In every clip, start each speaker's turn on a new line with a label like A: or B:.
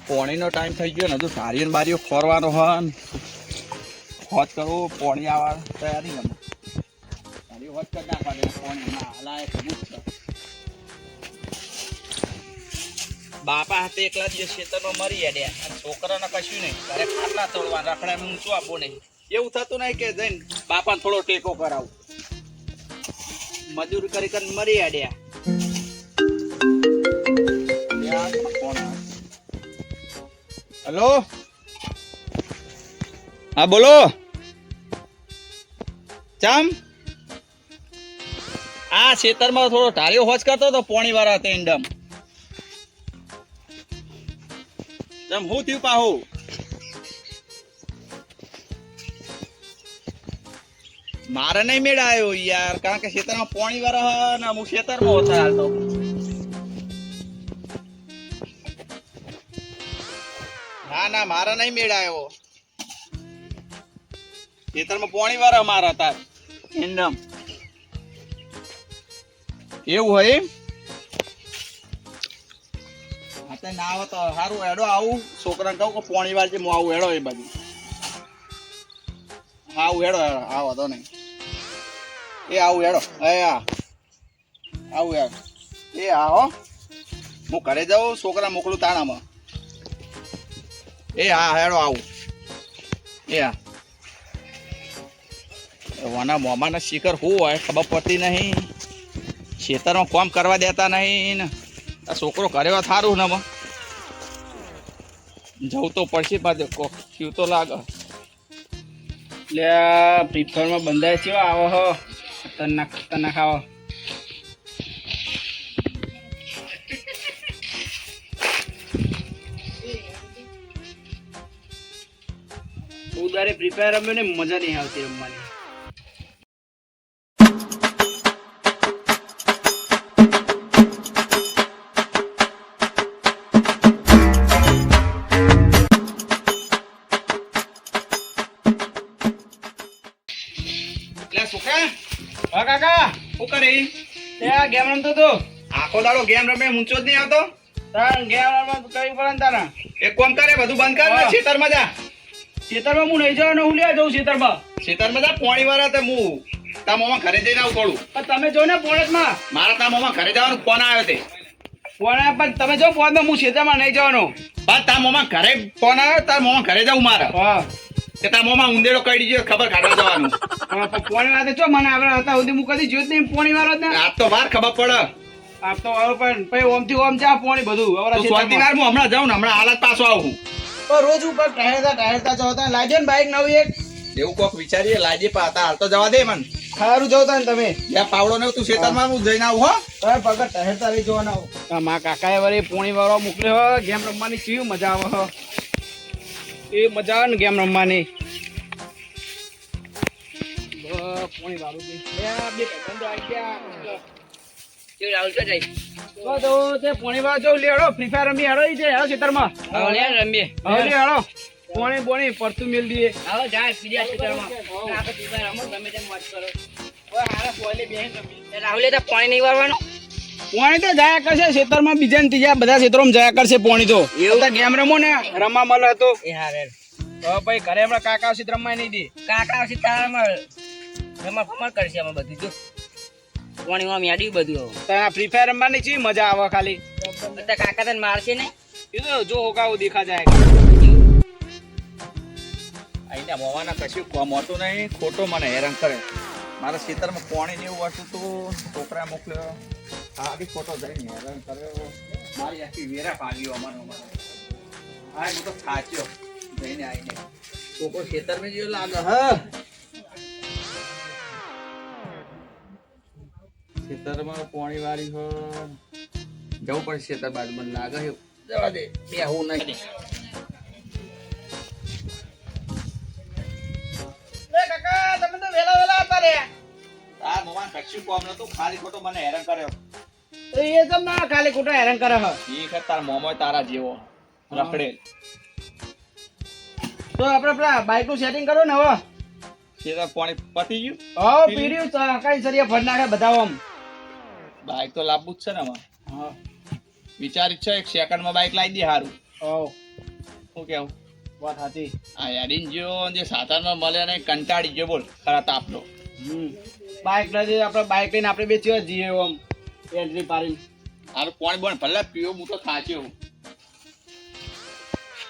A: પોણીનો time થઈ ગયો ને હજુ સારીઓ બારીઓ ખોરવાનો હન હોત કરવું પોણી આવવા તૈયારી ગમે સારી હોત કરી નાખવા પોણી ના હલાય ખબૂત છે બાપા હાથે એકલા દિવસ ખેતરમાં મરી અડ્યા છોકરાને કશું નહીં તારે ખાટલા તોડવા રખડા ઊંચું આપો નહીં એવું થતું નહીં કે જઈને બાપાને થોડો ટેકો કરાવું મજૂરી કરી કરીને મરી અડ્યા હેલો હા બોલો ચમ આ ખેતરમાં થોડો ઢાળ્યો હોજ કરતો હતો પોણી વાળા હતા ઇન્ડમ ચમ હું થયું પાહુ મારે નહીં મેળ આવ્યો યાર કારણ કે ખેતરમાં પોણી વાળા ને હું ખેતરમાં ઓછા હાલતો ના મારા નહીં મેળ આવ્યો ખેતરમાં પોણી વાળા મારા હતા ઇન્ડમ એવું હોય એમ હા ના આવે તો સારું એડો આવું છોકરાને કહું કે પોણી વાર છે હું આવું એડો એ બાજુ હા આવું એડો આવો તો નહીં એ આવું એડો આવું યાર એ હો હું ઘરે જાઉં છોકરા મોકલું તાણામાં એ હા હેડો આવું એ હા વાના મોમાના શિખર શું હોય ખબર પડતી નહીં ખેતરમાં કામ કરવા દેતા નહીં ને આ છોકરો કર્યો સારું ને જવું તો પડશે પાછો કોક થયું તો લાગે એટલે ફ્રી ફાયરમાં બંધાય છે આવો હો ખતરનાક ખતરનાક આવો ઉદારે ફ્રી ફાયર રમ્યો ને મજા નહીં આવતી રમવાની હા કાકા શું કરી ગેમ રમતો તો આખો દાડો ગેમ રમે ઊંચો જ નહીં આવતો ગેમ રમવા કઈ પડે ને તારા એક કામ કરે બધું બંધ કર ખેતરમાં જા ખેતરમાં હું નહીં જવાનું હું લે જઉં ખેતરમાં જા પોણી વાળા તે હું તા મોમાં ઘરે જઈને આવું થોડું તમે જો ને પોણતમાં મારા તા મોમાં ઘરે જવાનું ફોન આવ્યો તે ફોન આવ્યો પણ તમે જો ફોનમાં હું ખેતરમાં નહીં જવાનું બસ તા મોમાં ઘરે ફોન આવ્યો તાર મોમાં ઘરે જવું મારે હા કે તા મોમાં ઉંદેડો કઈ દીધો ખબર કાઢવા જવાનું પોણી વાળા જો મને આવડે હતા સુધી હું કદી જોત નહીં પોણી વાળો ને આપ તો વાર ખબર પડે આપ તો વાળો પણ પછી ઓમ થી ઓમ જા પોણી બધું વાર હું હમણાં જાઉં ને હમણાં હાલત પાછો આવું તો રોજ ઉપર ટાહેરતા જતા લાજે ને બાઈક નવી એક એવું કોક વિચારીએ લાજે પાતા હાલ તો જવા દે મન સારું જવતા ને તમે જ્યાં પાવડો ને તું ખેતરમાં હું જઈને આવું હો તમે પગર ટાહેરતા રહી જવાના મા કાકાએ વળી પોણી વાળો મોકલ્યો ગેમ રમવાની કેવી મજા આવે એ મજા આવે ને ગેમ રમવાની પોણી વાળું બે બંધો આવી ગયા તો તે પોણી વાળો જો લેડો ફ્રી ફાયર રમી હાડો છે હાલો ખેતરમાં રમીએ હાલો પોણી પોણી પરતું મેલ દઈએ હાલો જાય બીજા ખેતરમાં આપણે ફ્રી ફાયર રમો તમે તેમ વાત કરો ઓય હારા પોલે બેન રમી રાહુલે તો પાણી નહીં વાળવાનું પોણી તો જાયા કરશે ખેતરમાં બીજા ને ત્રીજા બધા ખેતરોમાં જાયા કરશે પોણી તો એવું તો ગેમ રમો ને રમવા મળે તો એ હારે તો ભાઈ ઘરે હમણાં કાકા આવશે રમવા નહીં દે કાકા આવશે તારામાં રમા કરશે અમે બધું જો પાણી માં યાડી બધું તારા ફ્રી ફાયર રમવાની છે મજા આવે ખાલી બધા કાકા તને મારશે ને એ તો જો હોકાઓ દેખા જાય આઈને મોવાના કશું કોમ હોતું નહીં ખોટો મને હેરાન કરે મારા ખેતરમાં પાણી ને એવું હતું તો છોકરા મોકલ્યો આ બી ખોટો જઈને હેરાન કર્યો મારી આખી વેરા પાડ્યો અમારો હા હું તો થાચ્યો જઈને આવીને છોકરો ખેતરમાં જેવો લાગે હા ખેતરમાં પાણી વાળી હોય જવું પડે ખેતર બાજુ મને લાગે છે જવા દે બે હું નહીં કાકા તમે તો વેલા વેલા હતા રે આ મોમાં કચ્છું કોમ નતું ખાલી ખોટો મને હેરાન કર્યો તો એ તો ના ખાલી ખોટો હેરાન કરે હ ઠીક છે તાર મોમો તારા જેવો રખડે તો આપણે પેલા બાઈક નું સેટિંગ કરો ને હવે ખેતર પાણી પતી ગયું હા પીડ્યું કઈ સરિયા ભર નાખે બધા આમ બાઈક તો લાવવું જ છે ને હા વિચાર છે એક સેકન્ડ માં બાઈક લાવી દે સારું શું કેવું
B: વાત સાચી.
A: આ યાડીન જો જે સાધનમાં મળે ને કંટાળી ગયો બોલ ખરા તાપનો.
B: બાઇક લઈને આપણે બાઇક લઈને આપણે બે ચીવા જઈએ આમ એન્ટ્રી પાડી.
A: હાલ કોણ બોન ભલે પીવો હું તો સાચું.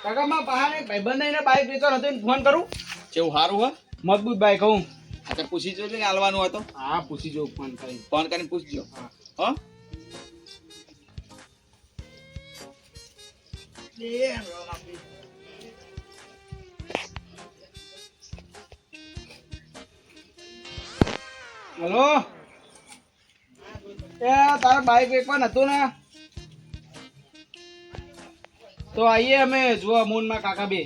B: કાકા માં બહાને ભાઈબંધ ને બાઇક વેચવાનો હતો એને ફોન કરું.
A: કેવું સારું હે
B: મજબૂત બાઇક હું.
A: આ તો પૂછી જોજો ને હાલવાનું હતો.
B: હા પૂછી જોઉં
A: ફોન કરીને પૂછજો. હા
B: હેલો એ તારા બાઇક વેચવાનું હતું ને તો આઈએ અમે જોવા મૂનમાં કાકા બે.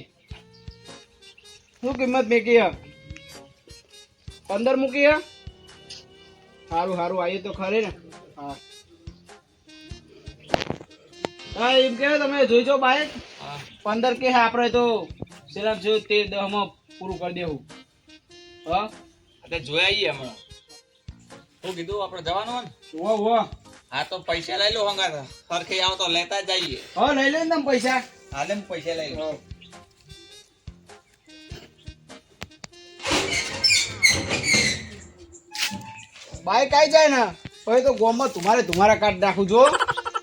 B: શું કિંમત મેકી હે? 15 મૂકી હે? સારું સારું આઈએ તો ખરે ને. હા હા એમ કે તમે જોઈ જો બાઇક 15 કે આપણે તો સેલામ જો 13-10 માં પૂરું કરી દેવું. હા
A: એટલે જોઈ આવીએ હમણાં. શું કીધું આપણે જવાનું હોય ને?
B: વો
A: હા તો પૈસા લઈ લો હંગાત સરખી આવો તો લેતા જઈએ.
B: હા લઈ લે ને તમે પૈસા.
A: હાલે હું પૈસા લઈ લો.
B: બાઈક આવી જાય ને પછી તો ગોમમાં તમારા કાઢ નાખું જો.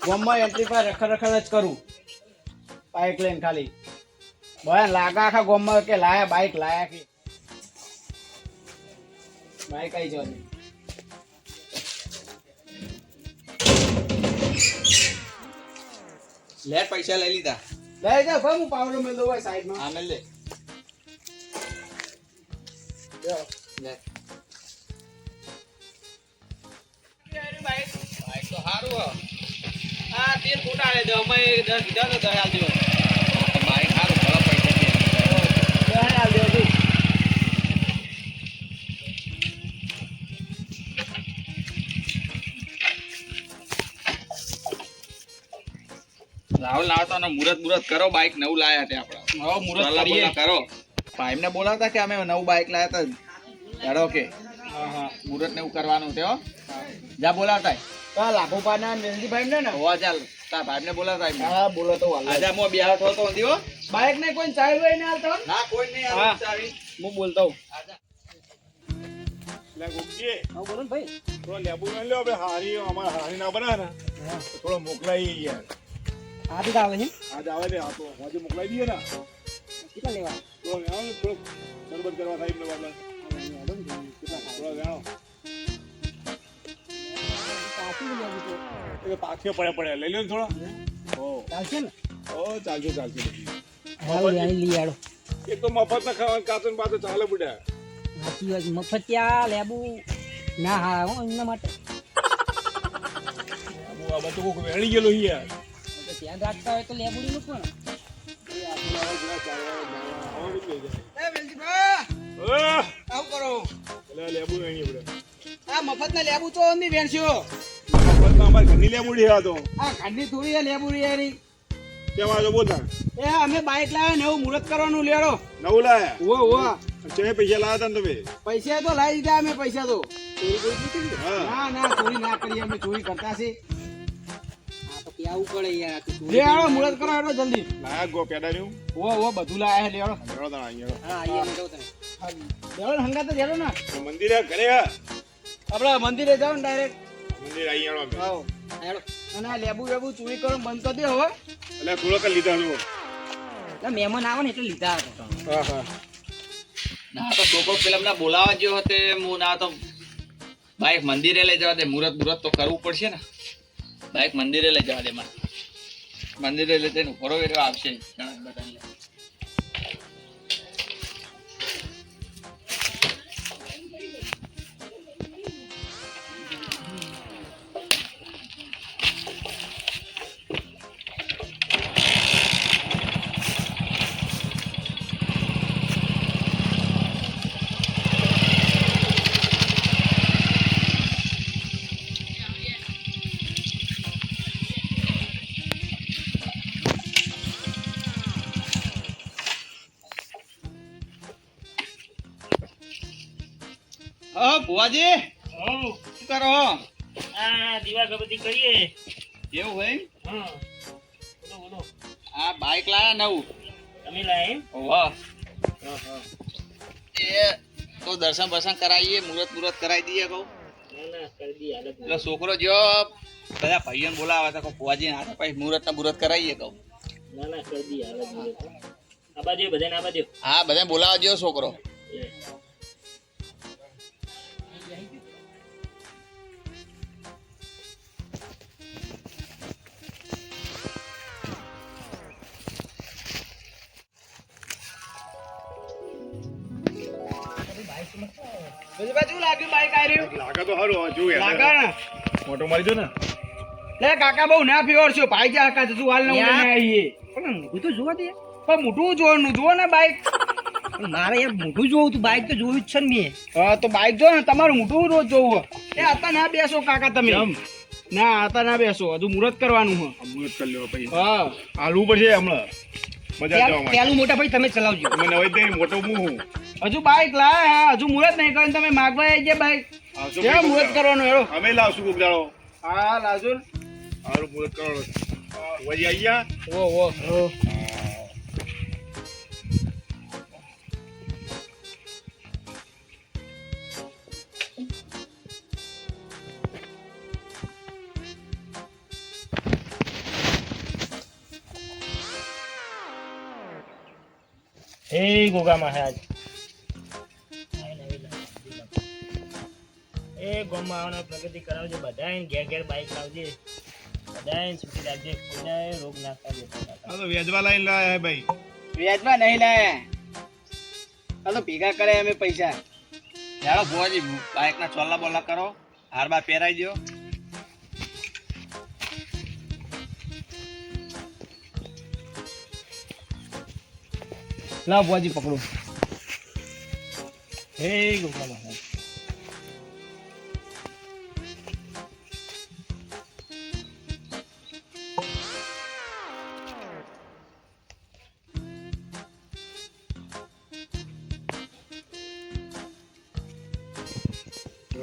B: ગોમમાં એન્ટ્રી પર રખડ જ કરું બાઈક લઈને ખાલી. ભયા લાગા આખા ગોમમાં કે લાયા બાઈક લાયા કે બાઈક આવી જવાની.
A: લે પૈસા લઈ લીધા.
B: લઈ જા ભાઈ હું પાવડો મેં દો સાઈડમાં.
A: હા મેં લે. લે બાઈક તો સારું હો.
B: હા 13 ફૂટા લે દો અમે 10 કીધા તો 10 આલ દો.
A: બાઈક સારું ભલે પૈસા દે.
B: 10 આલ દો તું.
A: રાહુલ લાવતા ને મુરત કરો બાઈક નવું લાયા તે આપણે.
B: હવે મુરત કરીએ
A: કરો. ભાઈને બોલાવતા કે અમે નવું બાઈક લાયા તા હેડો કે
B: હા
A: મુરત ને એવું કરવાનું તે હો. જા બોલાવતા
B: કા લાખો પાના મેલજીભાઈ ને
A: હોવા ચાલ તાર ભાઈને બોલાવતા
B: હા બોલો તો વાલા.
A: આજે મો બેહો તો હતી હો.
B: બાઈક ને કોઈ ચાવી હોય ને હાલતો
A: ના કોઈ નહીં
B: હા.
A: આવે ચાવી.
B: હું બોલતો હું.
C: લે ગુમજી
B: હા બોલો ને ભાઈ.
C: થોડો લેબુ લઈ લો આપણે હારી અમારે હારી ના બના ને તો થોડો મોકલાઈ યાર.
B: આ બી આવે છે
C: આજ આવે ને આ તો આજે મોકલાઈ દઈએ ને
B: કેટલા લેવા?
C: તો આવો થોડો સરબત કરવા થાય એમને બાબા થોડા જાણો એ પાકે પડે લઈ લો ને થોડા ઓ
B: ચાલશે ને?
C: ઓ ચાલશે
D: હાલો યાર લઈ આડો.
C: એક તો મફત ના ખાવાનું કાચન પાછો ચાલે બુડા
D: સાચી વાત મફતિયા લેબુ ના હા હો એમના માટે
C: આ બધું કોક વેણી ગયેલો યાર
D: તો ધ્યાન રાખતા હોય તો લેબુડી નું પણ
B: એ વેલજીભાઈ
C: ઓહ
B: આવું કરો.
C: લે લેબુ વેણી બુડા
B: આ મફત ના લેબુ તો નહીં વેણસ્યો.
C: મફત ના અમાર ઘરની લેબુડી આ તો
B: આ ખાંડી થોડી આ લેબુ યારી.
C: કેવા તો બોલતા
B: એ અમે બાઈક લાવ્યા નવું મુહૂર્ત કરવાનું લેડો.
C: નવું લાયા
B: ઓ
C: ચે પૈસા લાયા તા ને તમે
B: પૈસા તો લાવી દીધા અમે પૈસા તો.
C: હા
B: ના ચોરી ના કરીએ અમે ચોરી કરતા છે.
D: આ તો કેવું પડે યાર તું
B: લે આવો મુહૂર્ત કરો હેડો જલ્દી.
C: લાયા ગો પેડા નું
B: બધું લાયા છે લેડો.
C: હેડો તા અહીંયા
D: હા અહીંયા જવું તને
B: લેડો ને હંગાત જ હેડો ને.
C: મંદિરે ઘરે હા
B: આપડે મંદિરે જાવ ને ડાયરેક્ટ.
C: મંદિર અહીંયા હેડો
B: આવો
D: હેડો.
B: અને આ લેબુ ચોરી કરો બંધ કરી દે હવે.
C: એટલે થોડોક જ લીધા નું
D: ના મહેમાન આવે ને એટલે લીધા હતા.
B: હા
A: ના તો કોકો ફિલ્મ ના બોલાવા જેવો હતે હું ના તો બાઈક મંદિરે લઈ જવા દે. મુરત તો કરવું પડશે ને. બાઈક મંદિરે લઈ જવા દે મારે. મંદિરે લઈ જઈને ફરો એટલે આવશે ઘણા બધા. ભુવાજી શું કરો?
E: આ દીવા ગબતી કરીએ.
A: એવું હોય?
E: હા બોલો બોલો.
A: આ બાઈક લાયા નવું.
E: તમે લાયા એમ?
A: વાહ
E: હા, હા.
A: એ તો દર્શન બર્શન કરાવીએ મુહૂર્ત મુહૂર્ત કરાવી દઈએ કહું
E: ના, ના, કરી દી હાલત
A: એટલે છોકરો જો બધા ભાઈઓને બોલાવે તો કહું ફુવાજી ના પછી મુહૂર્ત ના મુહૂર્ત કરાવીએ કહું
E: ના, ના, કરી દી હાલત આ બાજુ બધાને આ બાજુ.
A: હા બધા બોલાવા જેવો છોકરો
E: લે.
B: બધી બાજુ લાગ્યું બાઈક આવ્યું
C: લાગે તો સારું હવે જોયું
B: લાગે ને
C: મોટો મારી દો ને
B: લે કાકા બહુ ના ફેવરશો ભાઈ જા કાકા તું હાલ ને
D: યાર.
B: ઉડે આવીએ
D: પણ મોઢું તો જોવા દે
B: પણ મોટું જોવાનું જુઓ ને બાઈક
D: પણ મારે યાર મોઢું જોવું તું બાઈક તો જોયું જ છે ને મેં
B: હા તો બાઈક જો ને તમારું મોટું રોજ જોવું એ હતા ના બેસો કાકા તમે
C: કેમ?
B: ના હતા ના બેસો હજુ મુહૂર્ત કરવાનું છે
C: અમૃત કરી લ્યો પછી
B: હા
C: હાલવું પડશે હમણાં મજા જવા માટે
D: પેલું મોટા ભાઈ તમે ચલાવજો
C: તમે નવાઈ દઈ મોટો હું
B: હજુ બાઈક લાયા હજુ મુહૂર્ત નહીં કરીને તમે માગવા આવી ગયા બાઈક
C: આવશો
B: કેમ
C: ભાઈ
B: મુહૂર્ત
C: કોક
B: કરવાનું હેડો
C: દાડો. અમે લાવશું કોક દાડો
B: હા લાવજો ને.
C: સારું મુહૂર્ત કરવાનો વજી આવી ગયા
B: ઓ
E: એ ગોગા મહારાજ એ ગામમાં આવવાનો પ્રગતિ કરાવજો બધાય ઘેર ઘેર બાઈક લાવજે બધાય સુખી રાખજે કોઈને રોગ ના થાય
C: આ તો વેજવા લાઈન લાયા હે ભાઈ
B: વ્યાજમાં નહીં લાયા આ તો ભેગા કરે અમે પૈસા
A: યારો ફુવાજી બાઈક ના ચોલ્લા બોલ્લા કરો હાર બાર પહેરાઈ દો
B: લાવ બુઆજી પકડો
E: હે ગોગા મહારાજ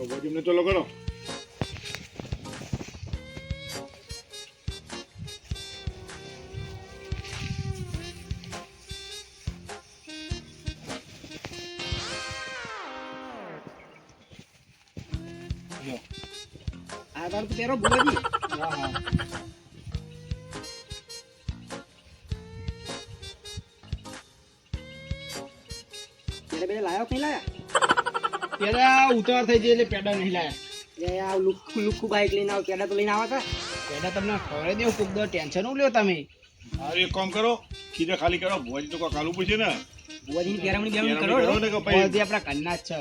C: વજી ને ચલો કરો
B: આ તારું તો પહેરો બુઆજી હા હા
D: પેલા બે લાયો કઈ લાયા
B: પેલા ઉતાર થઈ જાય એટલે પેડા નહીં લાયા
D: લે આ લુખ્ખું લુખ્ખું બાઈક લઈને આવ પેલા તો લઈને આવા કા
B: પેડા તમને ખબર દેવું ખૂબ દર ટેન્શન લ્યો તમે
C: હારું એક કામ કરો ખીજા ખાલી કરો ભોજી તો કાલું પૂછે ને
D: બુઆજીની પેરામણી
C: પેરામણી
D: કરો
C: કરો ને કે પછી
B: બુઆજી આપણા ઘરના જ છે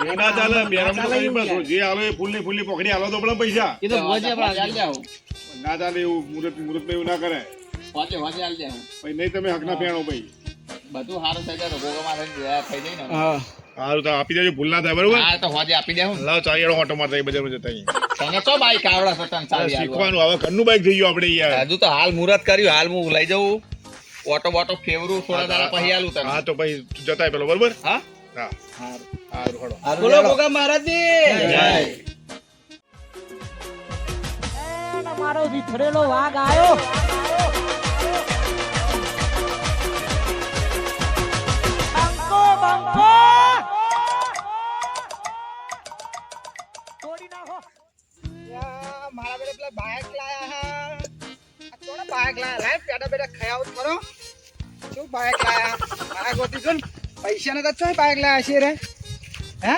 C: એ ના ચાલે પેરામણી તો કરી પાછો જે આલો એ ફૂલની પકડી આલો તો પણ પૈસા
B: એ તો બુઆજી આપણા
C: ના ચાલે એવું મુહૂર્ત એવું ના કરે
A: વાંચે વાંચે હાલ દે
C: પછી નહીં તમે હકના પેણો ભાઈ
A: બધું સારું થઈ જાય તો ગોગા મારે થઈ જાય ને
B: હા
C: સારું તો આપી દેજો ભૂલ ના થાય બરોબર
A: હા તો વાંચે આપી દે હું
C: લાવ ચાલીનો ઓટો મારતા એ બજારમાં જતા અહીંયા
A: તને તો બાઈક આવડે છે તને ચાલી
C: શીખવાનું હવે ઘરનું બાઈક થઈ ગયું આપણે યાર
A: હજુ તો હાલ મુહૂર્ત કર્યું હાલ હું લઈ જવું ઓટો બોટો ફેવરું થોડા દાડા પછી આલું તને
C: હા તો પછી જતાય પેલો બરોબર
A: હા
C: હા સારું હળો
B: બોલો ગોગા મહારાજજી
A: જય
D: મારો વિથરેલો વાઘ આવ્યો બંકો બંકો તોડી નાખો
B: યા, મારા બેટા પેલા બાઈક લાયા હા આ કોણે બાઈક લાયા લાય પેડા બેટા ખાયા આવું કરો શું બાઈક લાયા મારા ગોતી જો ને પૈસા ને તો ચોય બાઈક લાયા છે રે હે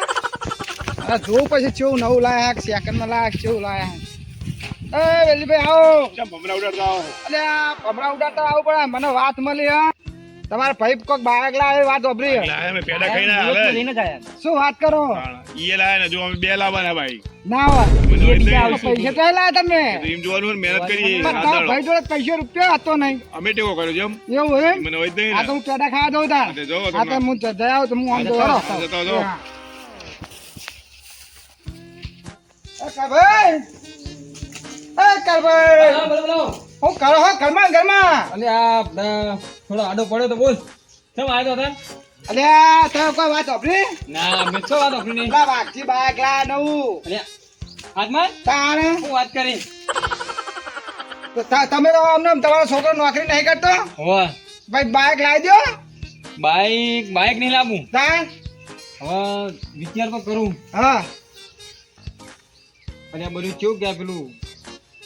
B: આ જોઉં પછી કેવું નવું લાયા સેકન્ડમાં લાયા કેવું લાયા એ વેલીભાઈ આવો
C: કેમ ભમરા ઉડાડતા આવો
B: અલે આ ભમરા ઉડાડતા આવું પડે મને વાત મળી હા તમારા ભાઈ કોક બાઈક લાવે વાત વાપરી
C: લાયા મેં પેડા ખાઈને
D: વિરોધ તો
C: હાલે
D: લઈને જ આયા
B: શું વાત કરો
C: ઈએ લાયા ને જો અમે બે લાવવાના ભાઈ
B: ના હોય
C: મને હોય
D: બીજા
C: નહીં.
D: આવશે.
B: પૈસા તો લાયા તમે
C: તો એમ જોવાનું હોય ને, મહેનત કરીએ
B: પણ તારા ભાઈ જોડે પૈસો રૂપિયા હતો નહીં
C: અમે ટેકો કર્યો છે એમ
B: એવું હે
C: મને હોય જ નહીં
B: આ તો
C: ને
B: હું પેડા ખાવા દઉં તાર
C: હા, તે જોવો
B: આ તો
C: તમે.
B: હું જઈ આવું તો હું આમ તો
C: હા, જતા જાઓ.
B: હું કરો હો ઘરમાં
F: અલે આ થોડો આડો પડ્યો તો બોલ કેમ આવ્યો હતા
B: અલ્યા તમે કોઈ વાત સાંભળી
F: ના મેં છો વાત આપણી નહીં
B: પેલા વાઘજી બાઈક લાયા નવું
F: અલે હાથમાં
B: તારે
F: હું વાત કરી
B: તો તમે તો આમને આમ તમારો છોકરો નોકરી નહીં કરતો
F: હોવા
B: ભાઈ બાઈક લાવી દો
F: બાઈક નહીં લાવું
B: તાર
F: હવે વિચાર તો કરું
B: હા
F: અને આ બધું કેવું કે પેલું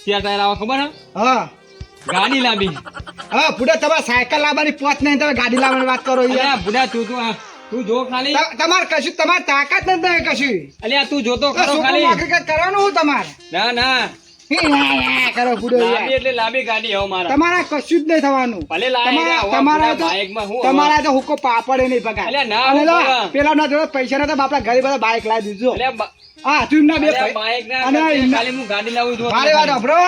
F: ચાર ટાયર આવે ખબર હે
B: હા
F: ગાડી લાવી
B: હા પુડા તમારે સાયકલ લાવવાની પોત નહીં તમે ગાડી લાવવાની વાત કરો યાર
F: અલ્યા બુડા તું જો ખાલી
B: તમારે કશું તમારે તાકાત નથી કશું
F: અલ્યા તું જોતો ખરો
B: છોકરો
F: ખાલી
B: નોકરી કંઈક કરવાનું હું તમારે
F: ના
B: કરો પુડો
F: લાંબી એટલે લાંબી ગાડી હવે મારા
B: તમારા કશું જ નહીં થવાનું
F: ભલે લાય
B: તમારા તો
F: બાઈકમાં હું
B: તમારા તો હુકો પાપડે નહીં પગાર
F: અલ્યા ના
B: અને
F: હું
B: લો,
F: પગાર.
B: પેલા ના જોડે પૈસા નતા બાપડા ઘરે બધા બાઈક લાવી દીધું
F: અલ્યા
B: હા તું એમના બે
F: અલ્યા
B: ભાઈ-
F: બાઈક ના
B: અને
F: કરતે
B: એમના-
F: ખાલી હું ગાડી લાવું છું
B: મારી વાત સાંભળો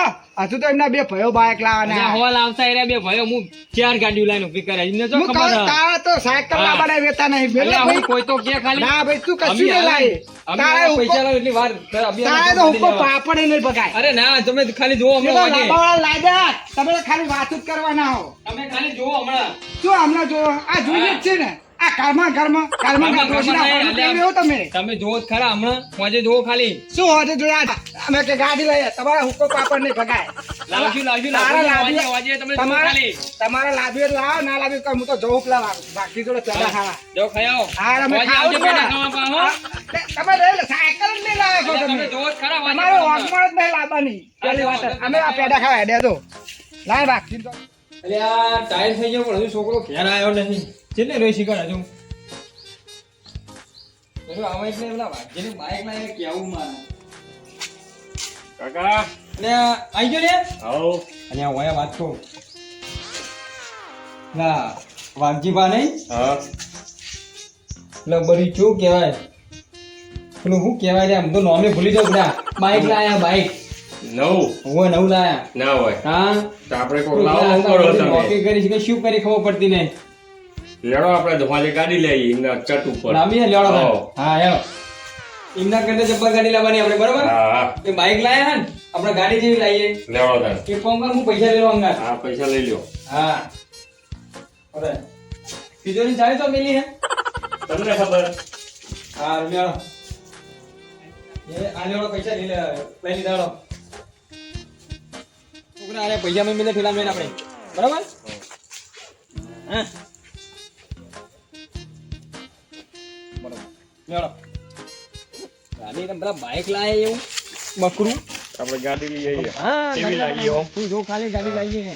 B: હજુ તો એમના બે ભાઈઓ બાઈક લાવવાના
F: હવા લાવતા એરા બે ભાઈઓ હું ચાર ગાડીઓ લઈને ઉભી કરે એમને તો
B: હું
F: ખબર
B: કહું,
F: હે.
B: તારા તો સાયકલ
F: હા.
B: લાવવાના વેતા નહીં પેલો
F: અલ્યા હું
B: ભાઈ-
F: કોઈ તો કે ખાલી
B: ના ભાઈ તું કશું
F: અમે
B: નહીં લાવી
F: અમે
B: તારે હુકો-
F: પૈસા લાવ એટલી વાર અભી અમે
B: તારે તો
F: ગાડી
B: હુકો
F: લેવા.
B: પાપડે નહીં પગાર
F: અરે ના તમે ખાલી જોવો
B: એ તો
F: હમણાં વાગે.
B: લાંબાવાળા લાગ્યા તમે તો ખાલી વાતું જ કરવાના હો
F: તમે ખાલી જોવો હમણાં
B: શું હમણાં જો આ જોઈએ જ છે ને આ ઘરમાં ડોશીના
F: નહીં,
B: ભાડું કેવું એવું તમે
F: તમે જોવો જ ખરા હમણાં વાજે જોવો ખાલી
B: શું હોતે જોયા હતા? અમે કે ગાડી લઈએ તમારા હુકો પાપડ નહીં ભગાય
F: લાવશું
B: તારા
F: વાજે
B: લાવી-
F: વાજે તમે જોવો
B: તમારા
F: ખાલી
B: તમારા લાવી હોય તો લાવો ના લાવી હોય તો હું તો જવું પેલા બાકી જોડે પેલા ખાવા
F: જો ખાયો
B: હા અમે
F: વાજે
B: ખાવું
F: આવજો
B: જ
F: પેડા
B: ને.
F: ખાવા પાહો.
B: તમે લઈ સાયકલ જ નહીં લાવે છો
F: અલ્યા તમે
B: તમે
F: જોવો જ ખરા વાજે
B: તમારો
F: ખાવા.
B: વાગમણ જ નહીં લાવવાની પેલી વાત જ. અમે આ પેડા ખાવા હેડ્યા તો લાય બાકી તો
F: અલ્યા ટાઈમ થઈ ગયો પણ હજુ છોકરો ઘેર આવ્યો નહીં કેટલે રોઈ શીખર હજુ પેલું આવે એટલે પેલા વાઘજીની બાઈક લાવીને કેવું મારે
C: કાકા
F: એટલે આઈ ગયો લે
C: આવો
F: અહીંયા હું અહીંયા વાત કહું ના વાઘજીબા નહીં
C: હા
F: એટલે બધી શું કહેવાય પેલું શું કહેવાય લે આમ તો નોમે ભૂલી જાઉં બધા બાઈક લાયા બાઈક
C: નવું
F: નવું લાયા
C: ના હોય
F: હા
C: તો આપણે કોઈ લાવો શું કરો તમે
F: નોકરી કરી છે કે શું કરી ખબર પડતી નહીં
C: લેડો આપણે ધોવાલી ગાડી લઈએ એમના ચટ ઉપર
F: લાંબી હે લેવડો
C: હા.
F: હા હેલો એમના કરતા જબ્બર ગાડી લાવવાની આપણે બરોબર
C: હા હા
F: એ બાઈક લાયા હે ને આપણે ગાડી જેવી લાવીએ
C: લેવડો તાર
F: એક કામ કર હું પૈસા લઈ લઉં અંગાર
C: હા પૈસા લઈ લ્યો
F: હા અરે તિજોરી ચાવી તો મિલી હે
C: તમને ખબર
F: હા લેવડો એ આ લેવડો પૈસા લઈ લીધા છોકરા અરે પૈસા મેં મિલે ઠેલા મેં આપણે બરાબર હા લેવડો ગાડી તમે પેલા બાઈક લાયા એવું બકરું
C: આપણે ગાડી લઈ આવીએ
F: હા
C: કેવી લાગી હો?
F: તું જો ખાલી ગાડી લાગી હે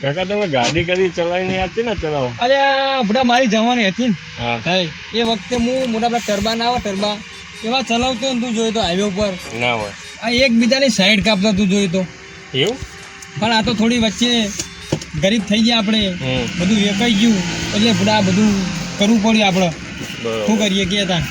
C: કાકા તમે ગાડી કદી ચલાવી નહીં આવતી ને ચલાવો
F: અરે બુડા મારી જવાની હતી ને
C: હા
F: ભાઈ એ વખતે હું મોટા પેલા ટર્બા ના આવે ટર્બા એવા ચલાવતો ને તું જોયો તો હાઈવે ઉપર
C: ના હોય
F: આ એકબીજાની સાઈડ કાપતો તું જોયો તો
C: એવું
F: પણ આ તો થોડી વચ્ચે ગરીબ થઈ ગયા આપણે બધું વેકાઈ ગયું એટલે બુડા બધું કરવું પડ્યું આપણે શું
C: બરોબર
F: કરીએ કે હતા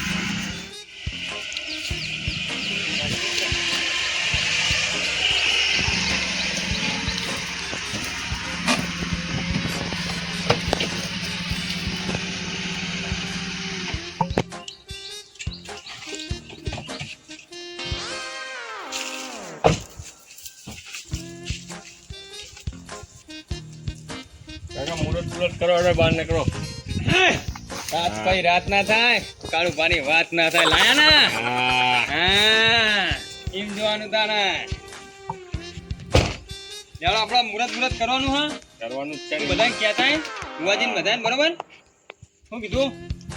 C: કાકા મુરત મુરત કરો એટલે બહાર નીકળો
F: રાત કઈ રાત ના થાય કાળું પાણી વાત ના થાય લાયા ના
C: હા
F: હા એમ જોવાનું તાને ચાલો આપડા મુરત મુરત કરવાનું હા
C: કરવાનું જ છે ને.
F: બધા કહેતા હે બુવાજીને બધાને બરોબર શું કીધું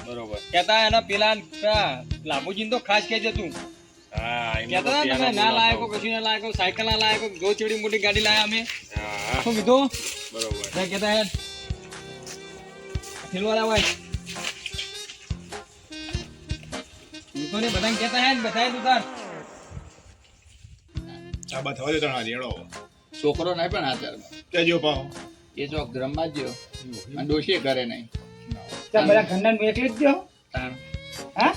C: બરોબર
F: કહેતા એના પેલા લાભુજીને તો ખાસ કહેજે તું
C: હા એમને તો
F: કહેતા હતા ને તમે
C: ત્યાંના
F: ના
C: બોલાવતા
F: લાયકો કશું ના લાયકો સાયકલ ના લાયકો જો ચેવડી મોટી ગાડી લાયા અમે
C: હા
F: શું કીધું
C: બરોબર
F: બધા કહેતા હે ઠેલવાળા હોય લોકોને બધાને કહેતા હે ને બધાએ તું તાર
C: આ બતાવો દે તણા રેડો
B: છોકરો નહીં પણ આચારમાં
C: કેજો પાહો
B: એ ચોક રમવા જ અને ડોશી કરે નહીં બધા ઘરના એકલી જ ગયો હા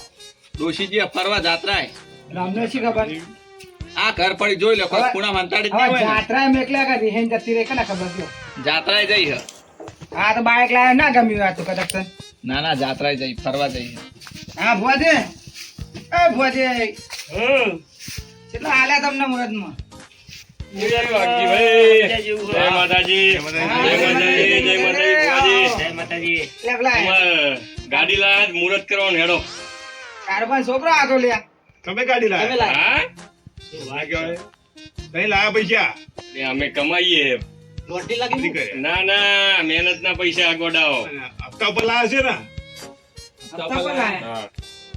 B: ડોશી જે ફરવા જાત્રા રામને શી ખબર
A: આ ઘર પડી જોઈ લો કોઈ ખૂણા મંતાડી જ નહીં
B: હવે
A: હોય ને.
B: જાત્રા એમ એકલા કે રિહેન જતી રહી કે ના ખબર કયો
A: જાત્રાએ જઈ હે.
B: હા તો બાઈક લાવ્યો ના ગમ્યું આ તો કદાચ તને.
A: ના ના જાત્રાએ જઈ ફરવા જઈ હે.
B: હા ભુવાજી એ ભુવાજી
E: હમ
B: કેટલા હાલ્યા તમને મુહૂર્તમાં
E: જય માતાજી
B: જય
E: માતાજી
B: લે પેલા
E: ગાડી લાયા મુહૂર્ત કરવાનું હેડો
B: કારભાઈ છોકરો આટો લ્યા
C: તમે ગાડી લાયા
E: હા
C: વાહ કહેવાય કઈ લાયા પૈસા
E: એ અમે કમાઈએ
B: લોટી
C: નથી
B: લાગી
C: કર્યા.
E: ના ના મહેનત ના પૈસા ગોડાઓ
C: હપ્તા ઉપર લાયા છે ને
B: હપ્તા પર લાયા
E: હા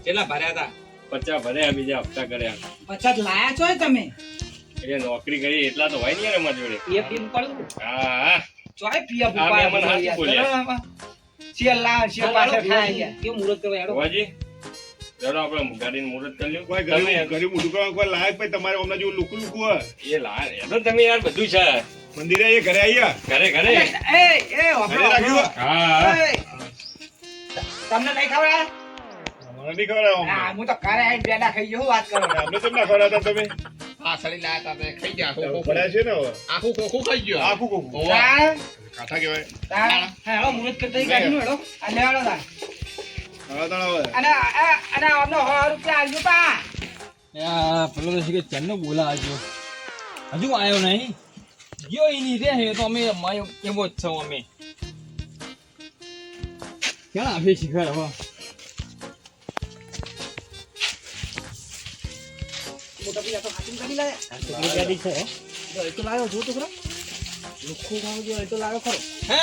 A: કેટલા ભર્યા હતા?
E: 50 ભર્યા બીજા હપ્તા કર્યા
B: 50 લાયા છો તમે
E: એ નોકરી કરી એટલા તો હોય ને યાર અમારી જોડે
B: પીએફ ટીમ પડું
E: હા હા
B: ચોય પીએફ
E: આ મેં મને હાચું બોલ્યા.
B: સિયલ લા સિયલ પાછળ ખાઈ ગયા
D: કેવું મુહૂર્ત કરવા હેડો
E: ભુવાજી ચાલો આપણે ગાડીનું મુહૂર્ત કરી લ્યો
C: કોઈ
E: તમે
C: ગરીબ મોટું કરવા કોઈ લાયક ભાઈ તમારે હમણાં જેવું લુકું લુકું હોય
E: એ લા એ તો તમે યાર બધું છે
C: મંદિરે આવીએ ઘરે આવીએ
E: ઘરે ઘરે
B: એ એ
C: ઘરે રાખ્યું
E: હા હા
B: એ, તમને નહીં ખબર આ?
C: મને નહીં ખબર આવે
B: હા, હું તો ઘરે આવીને બેડા ખાઈ ગયો હું વાત કરો
C: અમને કેમ ના ખબર હતા તમે
A: હા સડી લાયા હતા તે ખાઈ ગયા આખું ખોખું.
C: પડ્યા છે ને હવે
A: આખું ખોખું ખાઈ ગયો.
C: આખું કોકું
A: ઓવા.
B: તાર
C: કાંઠા કહેવાય
B: તાર હા હેડો મુહૂર્ત કરતા ઈ ગાડીનું હેડો આ લેવાડો તાર
C: હવે તાણ હવે
B: અને અને અમને 100 રૂપિયા આલજો પા
F: પેલો તો શીખે ચેનનો બોલાવજો હજુ આવ્યો નહીં ગયો એની રે હે તો અમે એવો જ છો અમે ક્યાં આવે શીખર હવે
B: મોટા પૈસા તો હાથીમ કરી લાયા
E: ગાડી છે
B: એ તો લાવ્યો જો તો ખરો લુખો ખાવ જો એ તો લાવ્યો ખરો
F: હે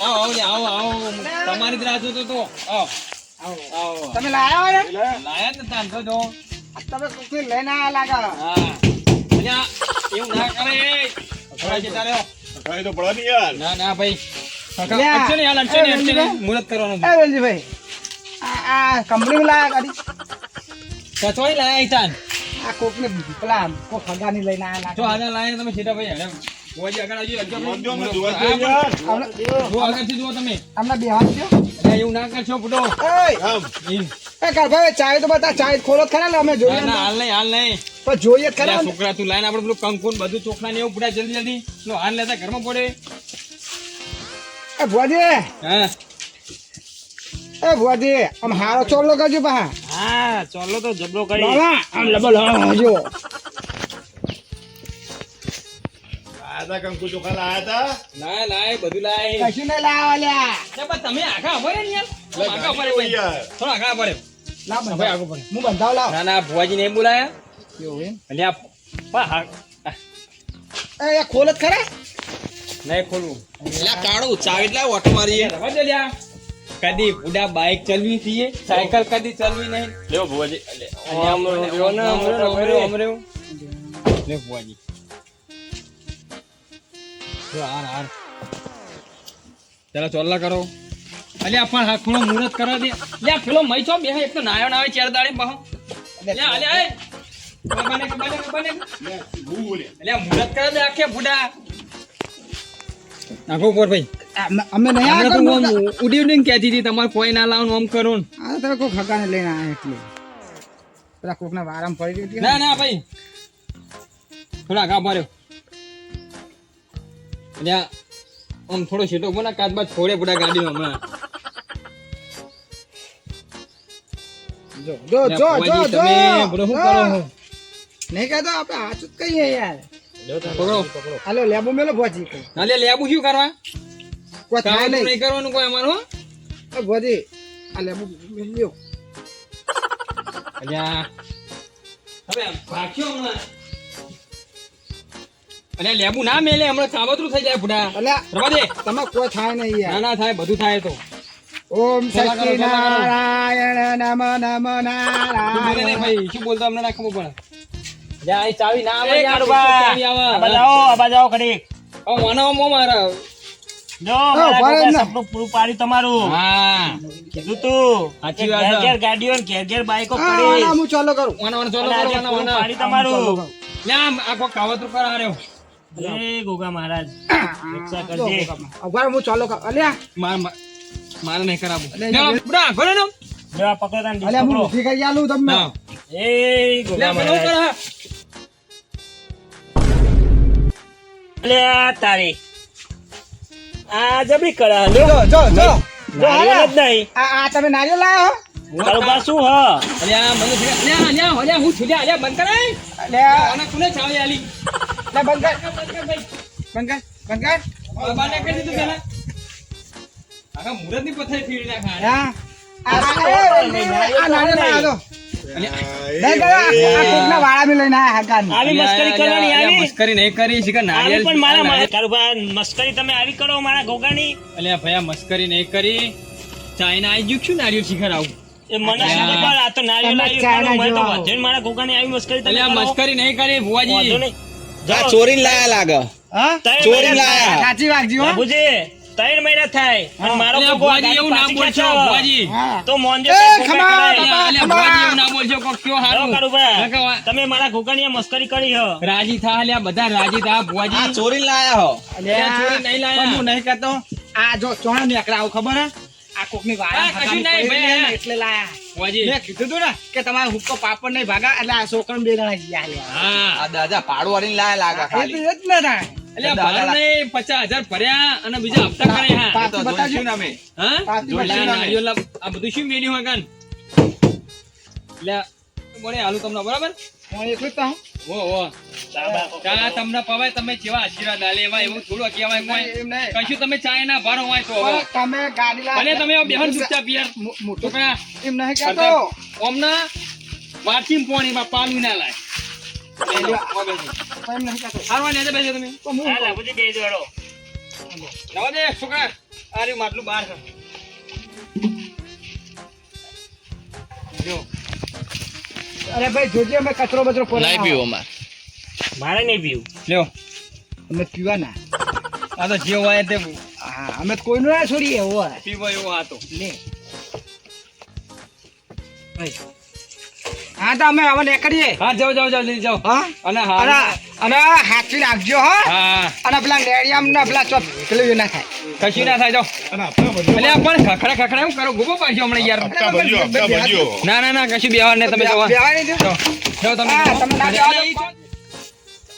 F: આવો આવો ને, આવો આવો તમારી જ રાહ જોતો તો આવો
B: આવો
F: આવો
B: તમે લાયા હોય ને
F: લાયા ને તાન તો જો
B: આ તમે કોકને લઈને આયા લાગા
F: હા અલ્યા એવું ના કરે થોડા જતા રહ્યો
C: કાંઈ તો પડવા નહીં યાર
F: ના ના ભાઈ
B: લ્યા.
F: અડચો ને યાર અડચો ને
B: એ
F: અડચો ને
B: વેલજીભાઈ.
F: મુહૂર્ત કરવાનું
B: એ વેલજીભાઈ આ કંપનીમાં લાયા ગાડી
F: કચોઈ લાયા તાન
B: આ કોકને પેલા કોક હગાની લઈને આયા
F: જો
B: લાગા
F: આગળ લાયા તમે સીધા ભાઈ હેડે બોજી આગળ આવજો અડચો
C: જોવા દ્યો, અમને
F: ભાઈ.
C: જોવા
F: હા,
C: દ્યો યાર.
F: જો આગળથી જુઓ તમે
B: અમને બેહાન દો
F: અલ્યા એવું ના કરશો ફૂટો
B: એય
C: આમ
F: એમ.
B: એ કારભાઈ ચાય તો બતા ચાય ખોલો જ ખરા ને અમે જોઈએ
F: ના ના
B: ને.
F: હાલ નહીં
B: પણ જોઈએ જ ખરા
F: અલ્યા
B: ને.
F: છોકરા તું લાઈને આપણે પેલું કંકુન બધું ચોખા ને એવું પૂરા જલ્દી જલ્દી લો હાલ લેતા ઘરમાં પડે
B: એ ભુવાજી
F: હા
B: એ ભુવાજી આમ હારો ચોલ્લો કરજો પા
E: હા ચાલો તો જબરો કરી
B: બાબા આમ લબલ હજો
C: લાયા તા કંકુ ચોખા લાયા તા
F: લાય લાય બધું લાય
B: કશું નહીં લાવા લ્યા
F: તે બસ તમે આગા પડે ને યાર આગા પડે ભાઈ.
C: યાર
F: થોડા આગા પડે
B: લાવ
F: ભાઈ
B: બંધાવ
F: આગળ પડે
B: હું બંધાવ લાવ
F: ના ના ભુવાજી ને એમ બોલાયા
B: એવું એમ
F: અલ્યા
B: એ ખોલ જ ખરા
F: નહીં ખોલવું
A: એટલે કાળું ચાવી એટલે ઓટો મારીએ.
F: રવા દે લ્યા કદી બુડા બાઇક ચલવી થઈએ સાયકલ કદી ચલવી નહીં
E: લેવો ભુવાજી
F: અલ્યા અમરો લે ભુવાજી જો હાર હાર ચાલો ચોલ્લા કરો અલ્યા પણ હા ખૂણો મુહૂર્ત કરવા દે લ્યા પેલો મઈ છો બે એક તો નાયો ના આવે ચાર દાડે બહો લ્યા અલ્યા એ બને
C: હું બોલે
F: અલ્યા મુહૂર્ત કરવા દે આખે બુડા નાખો ઉપર ભાઈ
B: અમે નહીં
F: આપણે તો
B: આવ્યા
F: આમ ઉડી ઉડીને કહેતી હતી તમારે કોઈ ના લાવવાનું આમ કરો ને.
B: આ તમે કોક હગાને લઈને આયા એટલે પેલા કોકના વારામ પડી રહી હતી ને.
F: ના ના ભાઈ થોડા ઘા પાડ્યો અલ્યા આમ થોડો છેટો બના કાચ બાદ ફોડે બુડા ગાડીમાં હમણાં
B: જો જો જો જો
F: ભુવાજી,
B: જો
F: તમે બુડો શું કરો છો?
B: નહીં કહેતો આપણે હાચું જ કહીએ યાર
F: પકડો
B: હાલો લેબુ મેલો ભોજી
F: ના લે લેબુ શું કરવા
B: કોઈ થાય
F: કામ તો
B: નહીં
F: નહીં કરવાનું કોઈ અમારું હો?
B: એ ભોજી આ લેબુ મેલ્યો
F: અલ્યા હવે ભાગ્યો હમણાં અલ્યા લેબુ ના મેલે હમણાં કાબતરું થઈ જાય બુડા
B: અલ્યા
F: રવા દે
B: તમે કોઈ થાય નહીં
F: ના
B: યાર
F: ના થાય બધું થાય તો
B: ઓમ
F: ચાલા કરો,
B: સચ્ચિનારાયણ નમઃ નમઃ
F: શું બોલે ને
B: નારાયણ
F: ભાઈ શું બોલતો અમને ના ખબર પડે જા એ ચાવી ના આવે
E: એ
F: યાર,
E: કાળુબા,
F: ચાવી આવે.
E: આબા જાઓ ઘડીક.
F: હવે મને આમ મારા
E: જો
B: બરાબર
E: મારા
B: ને.
E: કાકા સપનું પૂરું પાડ્યું તમારું
F: હા
E: કીધું તું
F: સાચી
E: કે
F: વાત
E: ઘેર
F: છે.
E: ઘેર ગાડીઓ ને ઘેર ઘેર બાઈકો
B: હા
E: પડી
B: હું ચાલો કરું
F: વાના વાના ચાલો
E: અને આજે
F: કરો, વાના
E: પૂરું
F: વાના.
E: પાડ્યું તમારું
F: લ્યા, આમ આખો કાવતરું કરા હાર્યો.
E: એ ગોગા મહારાજ રક્ષા
B: જો
E: કરજે
B: ઉભા રહો, હું ચાલો કરું અલ્યા
F: મારે નહીં કરાવવું
B: અલ્યા,
F: લ્યા, બુડા, ઘરે નો.
E: જો આ પકડો તાન
B: અલ્યા હું
E: પકડો
B: ઊભી કરી આલું તમને
F: ના.
E: એ ગોગા
F: લ્યા, પેલો
E: મહારાજ
F: કરા.
E: લે તારી આ જબરી કરે લ્યો
B: જો જો જો
E: નારિયેળ જ નહીં
B: આ તમે નારિયેળ લાયા હો
E: તારું બા શું હ
F: અલ્યા મને અલ્યા હું છું અલ્યા બંધ કરાય
B: લે
F: આના કોને ચાવી આલી
B: બંધ કર
F: ભાઈ
B: બંધ કર બંધ કર
F: બાબાને કહી દીધું પેલા આખા મુરતની પથારી ફેરવી નાખા
B: હા આ નારિયેળ લાયા દો નહીં કરો, આ કોકના વાળામાં લઈને આયા હગાની.
E: આવી મસ્કરી કરવાની આવી
F: મસ્કરી નહીં કરી છે કે
E: આવી
F: નારિયેળ
E: પણ મારા તારું બા મસ્કરી તમે આવી કરો મારા ગોગાની
F: અલ્યા ભયા મસ્કરી નહીં કરી ચાઇના આવી ગયું છું નારિયેળ શિખર આવું
E: એ મને શું ખબર આ તો નારિયેળ
B: તમે
E: આવ્યું
B: ચાઇના
E: મેં તો
B: જેવા હો.
E: વધીને મારા ગોગાની આવી મસ્કરી તમે
F: અલ્યા
E: કરો
F: મસ્કરી નહીં કરી
E: વાંધો
F: ભુવાજી
E: નહીં
A: આ ચોરીને લાયા લાગે
B: હા?
E: ત્રણ
A: ચોરીને
E: મહિના
A: લાયા.
B: સાચી વાગજી હો.
E: બાબુજી 3 મહિના થાય અને મારો
F: અલ્યા
E: ગોગો
F: ભુવાજી એવું ના
E: પાછી
F: બોલશો
E: ખેંચો.
F: ભુવાજી
B: હા.
E: તો મોનજો
B: એ,
E: કઈ
B: ખમા,
E: ખોટા કરાય.
B: બાપા.
F: અલ્યા ભુવાજી એવું ના બોલશો કોક કયો
E: જો
F: હારું
E: કારુબા,
F: નકા
E: તમે મારા ગોગાની આ મસ્કરી કરી હ
F: રાજી થા અલ્યા બધા રાજી થા
A: આ
F: ભુવાજી
A: ચોરીને લાયા હો
F: અલ્યા ચોરી નહીં લાયા.
B: પણ હું નહીં કહેતો. આ જો ચોણા નીકળ્યા આવું ખબર હે? આ કોકની વાળા
F: આ કશું
B: હગાની
F: નહીં,
B: પડી
F: ભાઈ,
B: ને
F: હા.
B: એટલે લાયા.
F: ભુવાજી
B: મેં કીધું તું ને કે તમારે હુક્કો પાપડ નહીં ભાગા એટલે આ છોકરાને બે જણા ગયા લ્યા.
F: હા
A: આ દાદા ભાડું વાળીને લાયા લાગે
B: એ તો
A: ખાલી
B: એ જ ને તાણે.
F: અલ્યા ભાડું નહીં 50,000 ભર્યા અને બીજા હપ્તા કરે હા
B: પા-
A: એ તો જોઈશું ને અમે
F: હા
B: પાછી
F: અલ્યા
B: બતાવજો.
F: નારિયેળ આ બધું શું મેલ્યું હોય કાન અલ્યા બોલે હાલું તમને બરાબર
B: હું એકલું જ તો હું.
F: ઓ ચા તમને પવાય તમે જેવા આશીર્વાદ આલે એવા એવું થોડું કહેવાય કોઈ
B: એમ નહીં.
F: કશું તમે ચાય ના ભારો હોય તો હવે.
B: પણ તમે ગાડી લાવ્યા.
F: ભલે તમે બેહન ચૂપચાપ યાર
B: મોટું
F: છોકરા
B: એમ નહીં કહેતો.
F: ઓમના વાચીમ પોણીમાં પાલું ના લાય
B: એમ નહીં કહેતો.
F: હારવા ને બેસો તમે
B: તો હું
E: આ લાભુજી બે જોડો
F: જવા દે છોકરા આ રહ્યું માટલું બહાર છે જો
B: અરે ભાઈ જોજે અમે કચરો બચરો પડે
A: અમાર
E: મારે નહીં પીવું
F: લ્યો
B: અમે પીવાના.
F: આ તો જે હોય તે
B: હા અમે તો કોઈનું ના છોડીએ એવો હોય.
F: પીવો એવો હતો
B: લે ભાઈ. હા તો અમે હવે નીકળીએ.
F: હા જાઓ જાઓ જાઓ જલ્દી જાઓ
B: હા
F: અને
B: અને
F: હા
B: અને હાથવી નાખજો હા.
F: હા
B: અને પેલા લેડિયામ ને પેલા ચોપ પેલું ના થાય.
F: કશું ના થાય જાઓ
C: અને હપ્તા ભરજો.
F: અલ્યા પણ ખખડા ખખડા એમ કરો ગોબો પાડજો હમણાં યાર
C: હપ્તા ભરજો, હપ્તા ભરજો.
F: ના ના ના કશું બેહવા નહીં તમે જવા
B: બેવાની દે.
F: જાઓ તમે
B: હા, તમે ના જવા દો.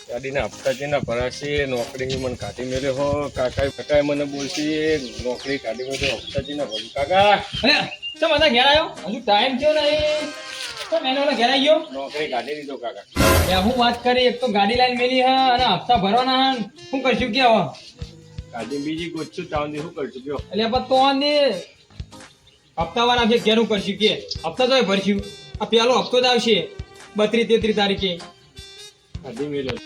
G: ગાડીના હપ્તાજીના ભરાશે નોકરી મને કાઢી મેલ્યો હો કાકાએ મને બોલશે નોકરી કાઢી મેલ્યો હપ્તાજીના ભરું કાકા
F: અલ્યા ચમ બધા ઘેર આવ્યો હજુ ટાઈમ થયો નહીં તો મેને ઓલા ઘેર આવી ગયો
G: નોકરી કાઢી દીધો કાકા
F: યા હું વાત કરી એક તો ગાડી લાઈન મેલી હા અને હપ્તા ભરવાના હા શું કરશું કે હવે
G: ગાડી બીજી ગોતશું તાવની શું કરશું કયો
F: એટલે પણ તો આને હપ્તા વાળા છે ઘેરું કરશું કે હપ્તા તો ભરશું આ પેલો હપ્તો જ આવશે 32-33 તારીખે
G: કાઢી મેલ્યો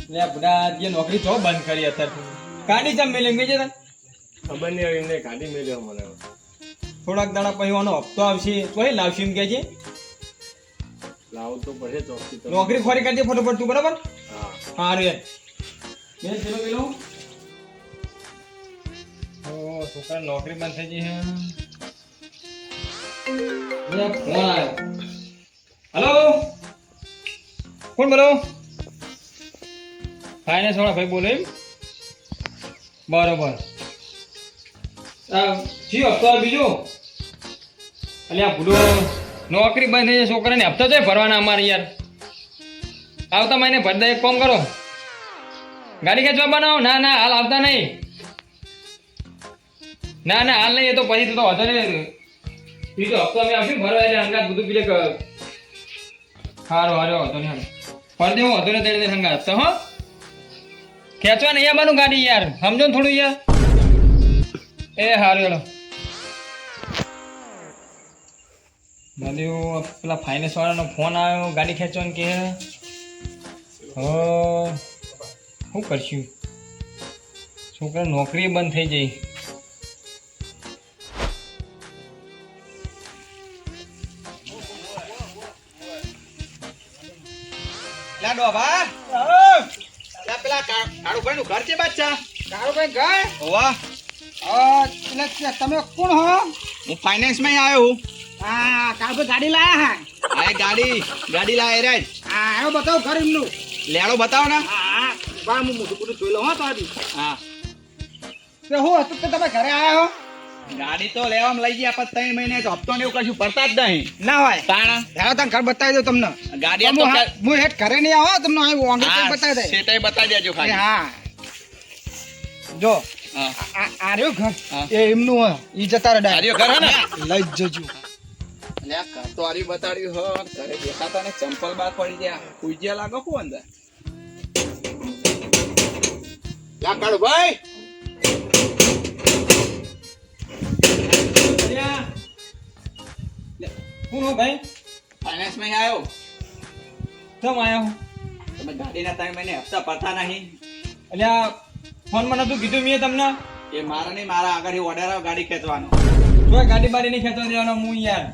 F: એટલે બધા જે નોકરી તો બંધ કરી અત્યારે ગાડી જમ મેલી મેજે
G: ખબર નહીં હવે એમને કાઢી મેલ્યો મને
F: થોડાક દાડા પછી આનો હપ્તો આવશે તો લાવશું એમ કે છે
G: લાવું તો પડે ચોકથી તો
F: નોકરી ખોરી કરજે ફટોફટ તું બરાબર
G: હા
F: સારું યાર બે પેલો પેલો ઓ છોકરા નોકરી બંધ થઈ ગઈ છે ફોન આવ્યો હેલો કોણ બોલો ફાઇનાન્સ વાળા ભાઈ બોલો એમ બરોબર જી હપ્તો આવે બીજો અલ્યા ભૂલો નોકરી બંધ થઈ જાય છોકરાને હપ્તા તો ભરવાના અમારે યાર આવતા મહિને ભરી દે એક કામ કરો ગાડી ખેંચવા બનાવો ના ના હાલ આવતા નહીં ના ના હાલ નહીં એ તો પછી તો વધે નહીં બીજો હપ્તો અમે આવશું ભરવા એટલે હંગાત બધું બીજે સારું હારો હતો નહીં ભરી દેવું હતો ને તેડે હંગાત હપ્તા હો ખેંચવા નહીં આવવાનું ગાડી યાર સમજો ને થોડું યાર એ હારું હેલો મને પેલા ફાઇનાન્સ વાળાનો ફોન આવ્યો ગાડી ખેંચવાનો કે શું કરશું છોકરા નોકરી બંધ થઈ જઈ
A: લા ડોભા લા પેલા કાળુભાઈ નું ઘર છે બાદશાહ
B: કાળુભાઈ ઘર?
A: વાહ
B: એટલે તમે કોણ હો?
A: હું ફાઇનાન્સ માં આવ્યો હું
B: હા કાળુભાઈ ગાડી લાયા હા.
A: આ ગાડી લાયા રે
B: હા એનો બતાવો ઘર એમનું.
A: લેડો બતાવો ને
B: હા હા બા હું મોટું મોટું જોઈ લઉં હો તો હજી.
A: હા
B: તે હું હતું કે તમે ઘરે આવ્યા હો?
A: ગાડી તો લેવામાં લઈ ગયા પણ 3 મહિને તો હપ્તો ને એવું કશું ભરતા જ નહીં
B: ના હોય.
A: તાણા
B: હેલો તમે ઘર બતાવી દઉં તમને.
A: ગાડી
B: હું હેઠ ઘરે નહીં આવો તમને અહીં વાંગી કંઈ બતાવી દે.
A: સેટાઈ બતાવી દેજો
B: એ
A: ખાલી
B: હા જો
A: હા.
B: આ રહ્યો ઘર
A: હા.
B: એ એમનું હે. ઈ જતા રહે
A: આર્યો ઘર હે ને?
B: લઈ જ જજો.
A: અલ્યા ઘર તો આર્યું બતાડ્યું હો ઘરે દેખાતા ને ચંપલ બાર પડી ગયા કુજિયા લાગો કોણ અંદર લા કાળુ ભાઈ
F: હું હો ભાઈ
A: ફાઇનાન્સ માં આવ્યો
F: કેમ આયો
A: તમે ગાડીના 3 મહિને હપ્તા ભરતા નહીં
F: અલ્યા ફોનમાં નતું કીધું મેં તમને
A: એ મારા નહીં મારા આગળ ઓર્ડર આવે ગાડી ખેંચવાનો
F: જો ગાડી બાડી નહીં ખેંચવા દેવાનો હું યાર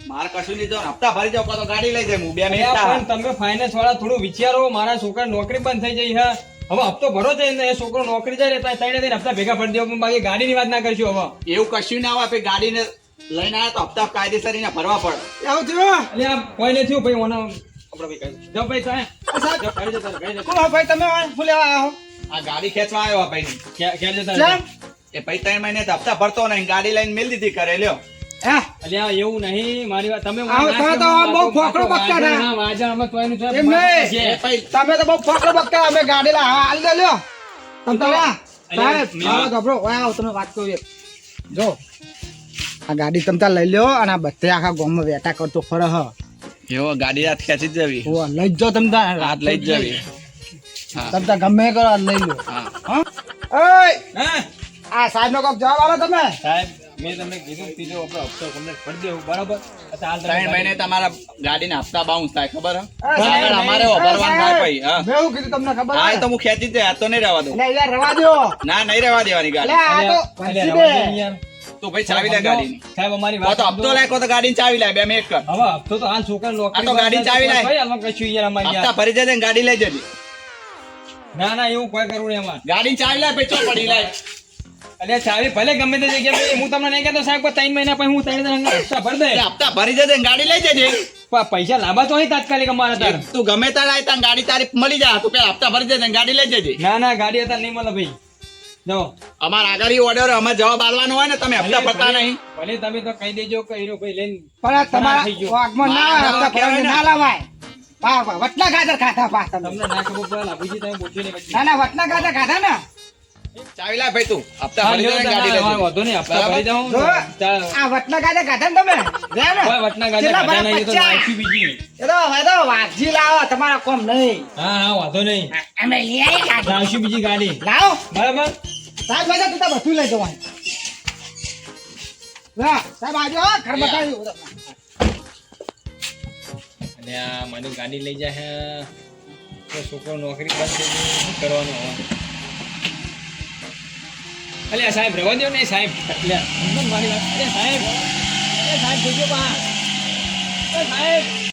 A: મારે કશું નહીં જો હપ્તા ભરી જાવ કાં તો ગાડી લઈ જાય હું 2 મિનિટ
F: અલ્યા,
A: થાય.
F: પણ તમે ફાઇનાન્સ વાળા થોડું વિચારો મારા છોકરા નોકરી બંધ થઈ જઈ હે હવે હપ્તો ભરો છે ને એ છોકરો નોકરી જાય એટલે ત્રણે ત્રણ હપ્તા ભેગા ભરી દેવો પણ બાકી ગાડીની વાત ના કરશું હવે
A: એવું કશું ના આવે પછી ગાડીને લઈને આવ્યા તો હપ્તા કાયદેસર એના ભરવા પડે
B: આવું જો
F: અલ્યા કોઈ નથી થયું ભાઈ ઓનો આપણે ભાઈ કહી જાઓ ભાઈ સાહેબ જાઓ, ઘરે જતા રહો, ઘરે જતા
B: કોણ હો ભાઈ તમે શું લેવા આવો
A: આ ગાડી ખેંચવા આવ્યો આ ભાઈ
F: રહો. ઘેર જતા
B: કેમ?
F: રહો.
A: એ પછી 3 મહિને તો હપ્તા ભરતો નહીં ગાડી લઈને મેલ દીધી કરે લ્યો
B: હે
F: અલ્યા એવું નહીં મારી વાત તમે
B: આવો, તમે તો બહુ ફોકડો બકતા હતા.
F: વાજણ અમે તો એનું
B: એમ નહીં.
F: છે.
B: તમે તો બહુ ફોકડો બકતા અમે ગાડી લા હાલ દે લ્યો તમે તો લા સાહેબ
F: મેં-
B: આવો ગભરો ઓય આવો તમે વાત કહું એક જો આ ગાડી તમે તાર લઈ લ્યો અને આ બધે આખા ગામમાં વેટા કરતો ફરે હ
A: એવો ગાડી હાથ ખેંચી જ જવી
B: ઓ લઈ જ જો તમે તાર
A: હાથ લઈ જ જવી હા
B: તમે તાર ગમે એ કરો આ લઈ લો
A: હા
B: હા ઓય
F: હા
B: આ સાહેબ નો કોક જવાબ આલો તમે
F: સાહેબ મેં તમને કીધું ત્રીજો આપણો હપ્તો complete કરી દેવું બરાબર અત્યારે હાલ તમે
A: 3 મહિને તમારા ગાડીના હપ્તા બાઉન્સ થાય ખબર હે
B: સાહેબ,
A: આગળ અમારે ભરવાનું થાય પછી હા
B: મેં શું કીધું તમને ખબર
A: હા
B: હે?
A: એ તો હું ખેંચી જ જાય આ તો નહીં રહેવા દઉં
B: એટલે યાર રવા દો
A: ના નહીં રહેવા દેવાની
B: એટલે
A: ગાડી
B: આ તો
F: અલ્યા,
B: ભરસી
F: રવા
B: દે.
F: દો યાર.
A: તું ભાઈ ચાવી લે ગાડીની
F: સાહેબ અમારી
A: તો
F: વાત
A: તો હપ્તો લાયકો તો ગાડીની ચાવી લાય 2 મિનિટ કર
F: હવે હપ્તો તો હાલ છોકરા નોકરી
A: આ તો ગાડી ચાવી લાય.
F: ભાઈ હાલમાં કશું યાર અમારી
A: હપ્તા
F: યાર.
A: ભરી જજે ને ગાડી લઈ જજે
F: ના ના એવું કોઈ કરવું નહીં એમાં
A: ગાડીની ચાવી લાય પછી ચો પડી લાય
F: અલ્યા ચાવી ભલે ગમે તે જગ્યાએ હું તમને નહીં કહેતો સાહેબ કોઈ 3 મહિના પછી હું 3 હપ્તા ભરી દે
A: એટલે હપ્તા ભરી જજે ને ગાડી લઈ જજે
F: પણ પૈસા લાંબા તો અહીં તાત્કાલિક અમારા તાર
A: તું ગમે ત્યાં લાય ત્યાં ગાડી તારી મળી જાય તું પેલા હપ્તા ભરી જજે ને ગાડી લઈ જજે
F: ના ના ગાડી અત્યારે નહીં મળે ભાઈ જો
A: અમારા આગળ ઓર્ડર અમારે જવાબ આલવાનો હોય ને તમે હપ્તા ભરતા નહીં
F: ભલે તમે તો કહી દેજો કે હીરો ભાઈ લઈને
B: પણ આ તમારા
F: થઈ ગયો.
B: વાગમાં ના
A: ના,
B: હપ્તા
A: કહેવાય
B: ભરાવીને
A: ને.
B: ના લાવાય વટલા ગાજર ખાધા પા તમે
F: તમને ના ખબર પડે લાભુજી તમે બોલજો નહીં પછી.
B: ના ના વટલા ગાજર ખાધા ને
A: ચાવી લાય ભાઈ તું હપ્તા
F: હા,
A: ભરી જજે ને ગાડી લઈ
F: હા,
A: જજે
F: વાંધો નહીં હપ્તા ભરી જાઉં
B: જો
F: ચાલ.
B: આ વટલા ગાજર ખાધા ને તમે રે ને
F: કોઈ વટના ગાજા
B: કેટલા
F: ગાજા નહીં, એ તો
B: ભરા?
F: નાખ્યું બીજી.
B: એ તો હવે તો વાઘજી લાવો તમારા કોમ નહીં
F: હા હા વાંધો નહીં
B: અમે લઈ આવી ગાડી
F: લાવશું બીજી ગાડી
B: લાવો
F: બરાબર
B: સાહેબ ભાઈ તું તો બધું લઈ જવાનું ના સાહેબ આજો હો, ઘર બતાવ્યું
F: અને આ મને ગાડી લઈ જાય તો છોકરો નોકરી બંધ થઈ ગઈ, શું કરવાનું હવે? અલ્યા સાહેબ રવા દો ને સાહેબ અલ્યા સમજો ને મારી વાત. અરે સાહેબ જોજો બા. અરે સાહેબ